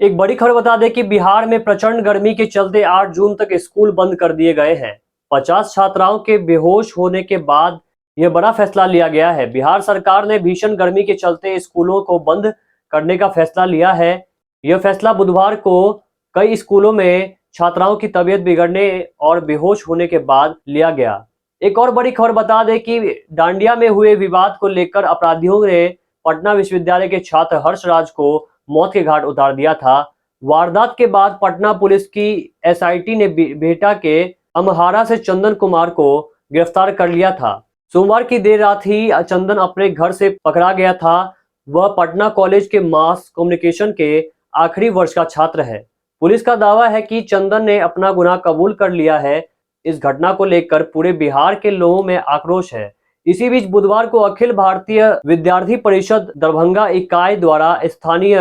एक बड़ी खबर बता दें कि बिहार में प्रचंड गर्मी के चलते 8 जून तक स्कूल बंद कर दिए गए हैं। 50 छात्राओं के बेहोश होने के बाद यह बड़ा फैसला लिया गया है। बिहार सरकार ने भीषण गर्मी के चलते स्कूलों को बंद करने का फैसला लिया है। यह फैसला बुधवार को कई स्कूलों में छात्राओं की तबीयत बिगड़ने और बेहोश होने के बाद लिया गया। एक और बड़ी खबर बता दें कि डांडिया में हुए विवाद को लेकर अपराधियों ने पटना विश्वविद्यालय के छात्र हर्षराज को मौत के घाट उतार दिया था। वारदात के बाद पटना पुलिस की एसआईटी ने बेटा के अमहारा से चंदन कुमार को गिरफ्तार कर लिया था। सोमवार की देर रात ही चंदन अपने घर से पकड़ा गया था। वह पटना कॉलेज के मास कम्युनिकेशन के आखिरी वर्ष का छात्र है। पुलिस का दावा है कि चंदन ने अपना गुनाह कबूल कर लिया है। इस घटना को लेकर पूरे बिहार के लोगों में आक्रोश है। इसी बीच बुधवार को अखिल भारतीय विद्यार्थी परिषद दरभंगा इकाई द्वारा स्थानीय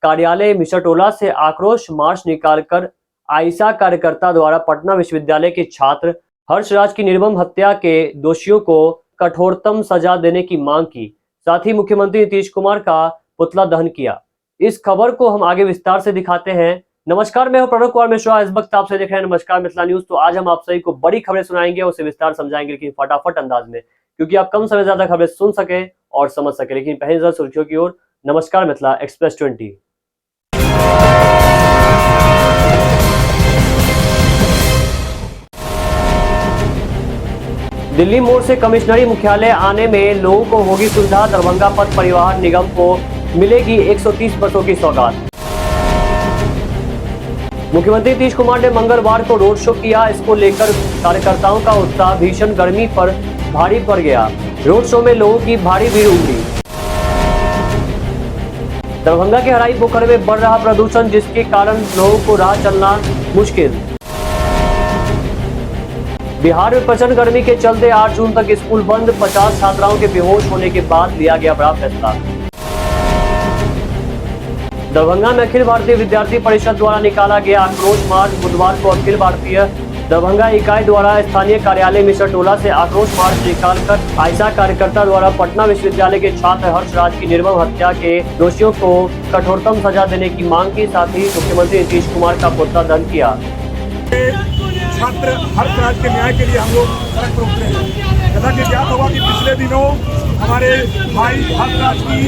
कार्यालय मिसरटोला से आक्रोश मार्च निकालकर आइसा कार्यकर्ता द्वारा पटना विश्वविद्यालय के छात्र हर्षराज की निर्मम हत्या के दोषियों को कठोरतम सजा देने की मांग की। साथ ही मुख्यमंत्री नीतीश कुमार का पुतला दहन किया। इस खबर को हम आगे विस्तार से दिखाते हैं। नमस्कार, मैं हूं प्रणव कुमार मिश्रा। इस वक्त आप से देख रहे हैं नमस्कार मिथिला न्यूज। तो आज हम आप सभी को बड़ी खबरें सुनाएंगे, उसे विस्तार समझाएंगे, लेकिन फटाफट अंदाज में, क्योंकि आप कम समय ज्यादा खबरें सुन सके और समझ सके। लेकिन पहले नजर सुर्खियों की ओर। नमस्कार मिथिला एक्सप्रेस 20। दिल्ली मोड़ से कमिश्नरी मुख्यालय आने में लोगों को होगी सुविधा। दरभंगा पथ परिवहन निगम को मिलेगी 130 बसों की सौगात। मुख्यमंत्री नीतीश कुमार ने मंगलवार को रोड शो किया। इसको लेकर कार्यकर्ताओं का उत्साह भीषण गर्मी पर भारी पड़ गया। रोड शो में लोगों की भारी भीड़ उमड़ी। दरभंगा के हराई पोखर में बढ़ रहा प्रदूषण, जिसके कारण लोगों को राह चलना मुश्किल। बिहार में प्रचंड गर्मी के चलते 8 जून तक स्कूल बंद। 50 छात्राओं के बेहोश होने के बाद लिया गया बड़ा फैसला। दरभंगा में अखिल भारतीय विद्यार्थी परिषद द्वारा निकाला गया आक्रोश मार्च। बुधवार को अखिल भारतीय दरभंगा इकाई द्वारा स्थानीय कार्यालय मिसरटोला से आक्रोश मार्च निकालकर आइसा कार्यकर्ता द्वारा पटना विश्वविद्यालय के छात्र हर्षराज की निर्मम हत्या के दोषियों को कठोरतम सजा देने की मांग की। साथ ही मुख्यमंत्री नीतीश कुमार का पुतला दहन किया। छात्र हर्षराज के न्याय के लिए हम लोग सड़क पर उतरे हैं। जैसा कि ज्ञात होगा कि पिछले दिनों हमारे भाई हर्षराज की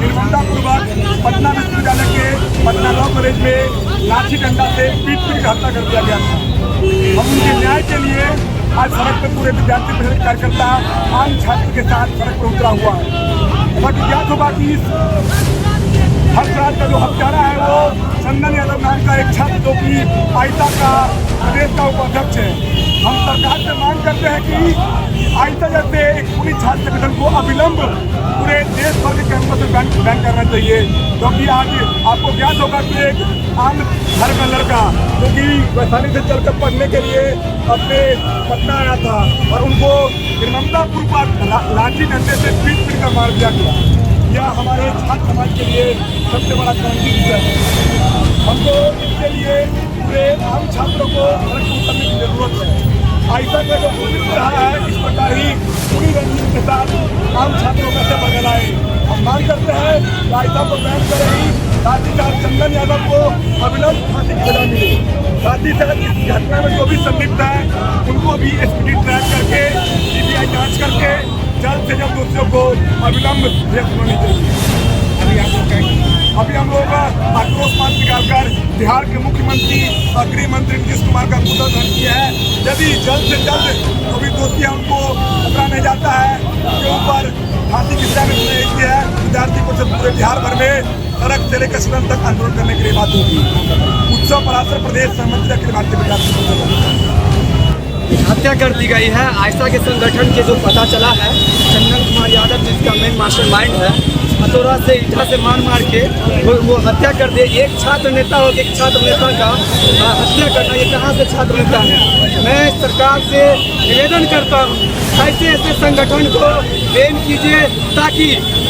निर्ममतापूर्वक पटना विश्वविद्यालय के पटना लॉ कॉलेज में लाठी डंडा से पीट कर हत्या कर दिया गया था। हम उनके न्याय के लिए आज सड़क पर पूरे विद्यार्थी परिषद कार्यकर्ता आम छात्र के साथ सड़क पर उतरा हुआ है। जैसा कि ज्ञात होगा कि हर्षराज का जो हत्यारा है वो चंदन यादव नाम का एक छात्र, जो कि आइसा का प्रदेश का उपाध्यक्ष है। हम सरकार से मांग करते हैं कि आइसा जैसे एक पुलिस छात्र संगठन को अविलंब पूरे देश भर के कैंपस में बैन करना चाहिए। क्योंकि आज आपको ज्ञात होगा कि एक आम घर का लड़का जो कि वैशाली से चलकर पढ़ने के लिए अपने पटना आया था और उनको निर्ममतापूर्वक लाठी डंडे से पीट कर मार दिया गया। यह हमारे छात्र समाज के लिए सबसे बड़ा क्रांति है। हमको इसके लिए पूरे आम छात्रों को सड़क पर उतरने की जरूरत है। आइसा का जो कोशिश रहा है, इस प्रकार ही पूरी रणनीति के साथ आम छात्रों का से बदल आए। हम मांग करते हैं कि आइसा को बैन करें, साथ ही साथ चंदन यादव को अविलंब फांसी की सजा मिले। साथ ही साथ इस घटना में जो भी संलिप्त है उनको भी स्पीडी ट्रैक करके सीबीआई जांच करके जल्द से जल्द दोषियों को अविलंब जेल होनी चाहिए। अभी हम लोग आक्रोश मार्च निकालकर बिहार के मुख्यमंत्री और गृह मंत्री नीतीश कुमार का पुतला दहन किया है। यदि जल्द से जल्द जो भी दोषी है उनको पकड़ा नहीं जाता है, उनके ऊपर फांसी की सजा मिलनी है। विद्यार्थी परिषद पूरे बिहार भर में सड़क से लेकर सदन तक आंदोलन करने के लिए बात होगी। उत्सव पराशर प्रदेश संबंधित अखिल भारतीय विद्यार्थी हत्या कर दी गई है। आइसा के संगठन के जो पता चला है, चंदन कुमार यादव जिसका मेन मास्टरमाइंड है, हथौड़ा से ईटा से मार के वो हत्या कर दे। एक छात्र नेता हो, एक छात्र नेता का हत्या करना, ये कहाँ से छात्र नेता है। मैं सरकार से निवेदन करता हूँ, ऐसे ऐसे संगठन को बैन कीजिए, ताकि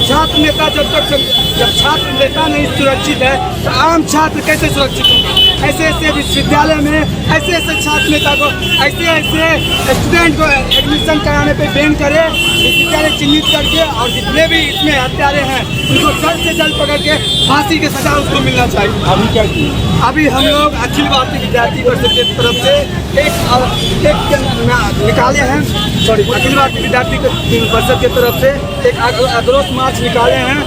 छात्र नेता जब छात्र नेता नहीं सुरक्षित है तो आम छात्र कैसे सुरक्षित होगा। ऐसे ऐसे विश्वविद्यालय में ऐसे ऐसे छात्र नेता को ऐसे ऐसे स्टूडेंट को एडमिशन कराने पे बैन करे, विश्वविद्यालय चिन्हित करके, और जितने भी इसमें हत्यारे हैं उनको जल्द से जल्द पकड़ के फांसी की सजा उसको मिलना चाहिए। अभी क्या किए? अभी हम लोग अखिल भारतीय विद्यार्थी परिषद की तरफ से एक निकाले हैं, अखिल भारतीय विद्यार्थी परिषद की तरफ से एक आक्रोश मार्च निकाले हैं।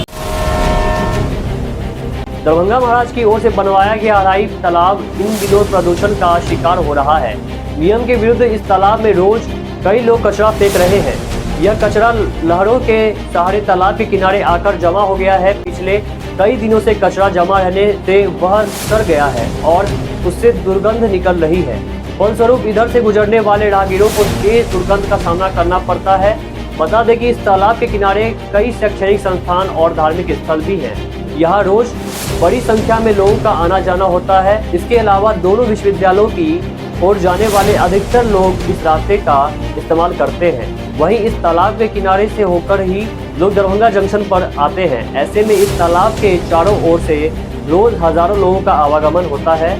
दरभंगा महाराज की ओर से बनवाया गया अढ़ाई तालाब इन दिनों प्रदूषण का शिकार हो रहा है। नियम के विरुद्ध इस तालाब में रोज कई लोग कचरा फेंक रहे हैं। यह कचरा लहरों के सहारे तालाब के किनारे आकर जमा हो गया है। पिछले कई दिनों से कचरा जमा रहने से वह सड़ गया है और उससे दुर्गंध निकल रही है। फलस्वरूप इधर से गुजरने वाले राहगीरों को तेज दुर्गंध का सामना करना पड़ता है। बता दें कि इस तालाब के किनारे कई शैक्षणिक संस्थान और धार्मिक स्थल भी हैं। यहाँ रोज बड़ी संख्या में लोगों का आना जाना होता है। इसके अलावा दोनों विश्वविद्यालयों की ओर जाने वाले अधिकतर लोग इस रास्ते का इस्तेमाल करते हैं। वहीं इस तालाब के किनारे से होकर ही लोग दरभंगा जंक्शन पर आते हैं। ऐसे में इस तालाब के चारों ओर से रोज हजारों लोगों का आवागमन होता है।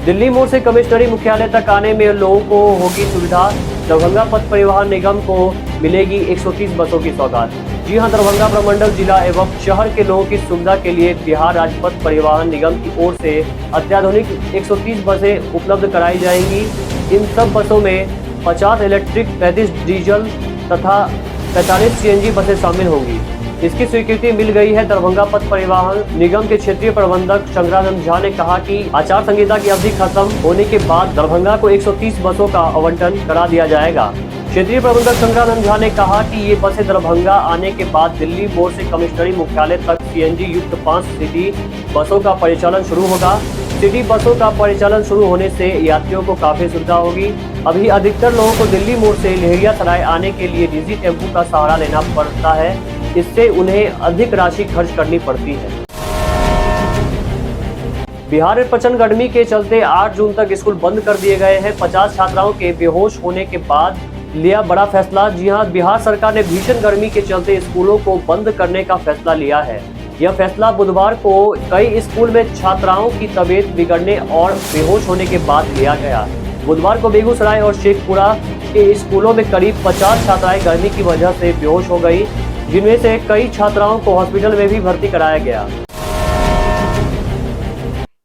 दिल्ली मोड़ से कमिश्नरी मुख्यालय तक आने में लोगों को होगी सुविधा। दरभंगा पथ परिवहन निगम को मिलेगी 130 बसों की सौगात। जी हां, दरभंगा प्रमंडल जिला एवं शहर के लोगों की सुविधा के लिए बिहार राज्य पथ परिवहन निगम की ओर से अत्याधुनिक 130 बसें उपलब्ध कराई जाएंगी। इन सब बसों में 50 इलेक्ट्रिक, 35 डीजल तथा 45 सीएनजी बसें शामिल होंगी। इसकी स्वीकृति मिल गई है। दरभंगा पथ परिवहन निगम के क्षेत्रीय प्रबंधक शंकरानंद झा ने कहा कि आचार संहिता की अवधि खत्म होने के बाद दरभंगा को 130 बसों का आवंटन करा दिया जाएगा। क्षेत्रीय प्रबंधक शंकरानंद झा ने कहा कि ये बसें दरभंगा आने के बाद दिल्ली मोड़ से कमिश्नरी मुख्यालय तक सीएनजी युक्त 5 सिटी बसों का परिचालन शुरू होगा। सिटी बसों का परिचालन शुरू होने से यात्रियों को काफी सुविधा होगी। अभी अधिकतर लोगों को दिल्ली मोड़ से लहेरिया सराय आने के लिए निजी टेम्पो का सहारा लेना पड़ता है। इससे उन्हें अधिक राशि खर्च करनी पड़ती है। बिहार में प्रचंड गर्मी के चलते 8 जून तक स्कूल बंद कर दिए गए हैं। 50 छात्राओं के बेहोश होने के बाद लिया बड़ा फैसला। जी हां, बिहार सरकार ने भीषण गर्मी के चलते स्कूलों को बंद करने का फैसला लिया है। यह फैसला बुधवार को कई स्कूल में छात्राओं की तबीयत बिगड़ने और बेहोश होने के बाद लिया गया। बुधवार को बेगूसराय और शेखपुरा के स्कूलों में करीब 50 छात्राएं गर्मी की वजह से बेहोश हो गई, जिनमें से कई छात्राओं को हॉस्पिटल में भी भर्ती कराया गया।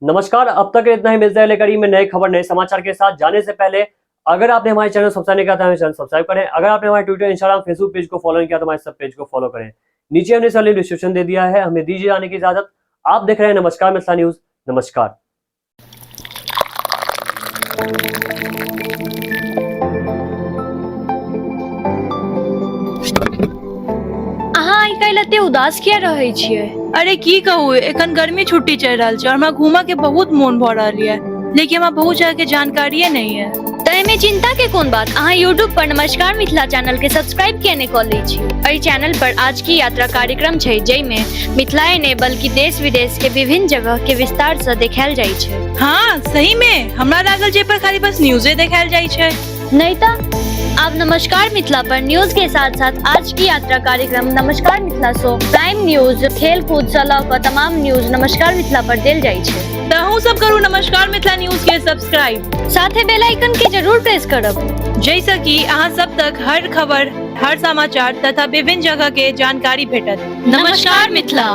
नमस्कार, अब तक इतना ही। मिलते हैं लेकर में नए खबर नए समाचार के साथ। जाने से पहले अगर आपने हमारे चैनल सब्सक्राइब नहीं किया तो हमारे चैनल सब्सक्राइब करें। अगर आपने हमारे ट्विटर, इंस्टाग्राम, फेसबुक पेज को फॉलो नहीं किया तो हमारे सब पेज को फॉलो करें। नीचे हमने सारी डिस्क्रिप्शन दे दिया है। हमें दीजिए जाने की इजाजत। आप देख रहे हैं नमस्कार मिथिला न्यूज। नमस्कार। अहाँ आइ काल्हि एते उदास किया रहै छियै? अरे की कहू, एखन गर्मी छुट्टी चल रहल छै और हमरा घूमऽ के बहुत मोन भऽ रहल ये, लेकिन हमरा बहुत जगह के जानकारिये नहीं है। तऽ एहिमे चिंता के कोन बात। अहाँ यूट्यूब पर नमस्कार मिथिला चैनल के सब्सक्राइब किया नहि कऽ लै छी? एहि चैनल पर आज की यात्रा कार्यक्रम छै, जाहिमे मिथिलाए ने बल्कि देश विदेश के विभिन्न जगह के विस्तार से देखायल जाइ छै। हाँ सही में, हमरा लागल जे पर खाली बस न्यूज़े देखायल जाइ छै। नहीं तो अब नमस्कार मिथिला पर न्यूज के साथ साथ आज की यात्रा कार्यक्रम नमस्कार मिथिला शो, प्राइम न्यूज, खेल कूद से लऽ कऽ तमाम न्यूज नमस्कार मिथिला पर देल जाइ छै। तऽ अहूँ सब करू नमस्कार मिथिला न्यूज के सब्सक्राइब, साथे बेल आइकन के जरूर प्रेस करब, जैसे कि अहाँ सब तक हर खबर, हर समाचार तथा विभिन्न जगह के जानकारी भेटत। नमस्कार मिथिला।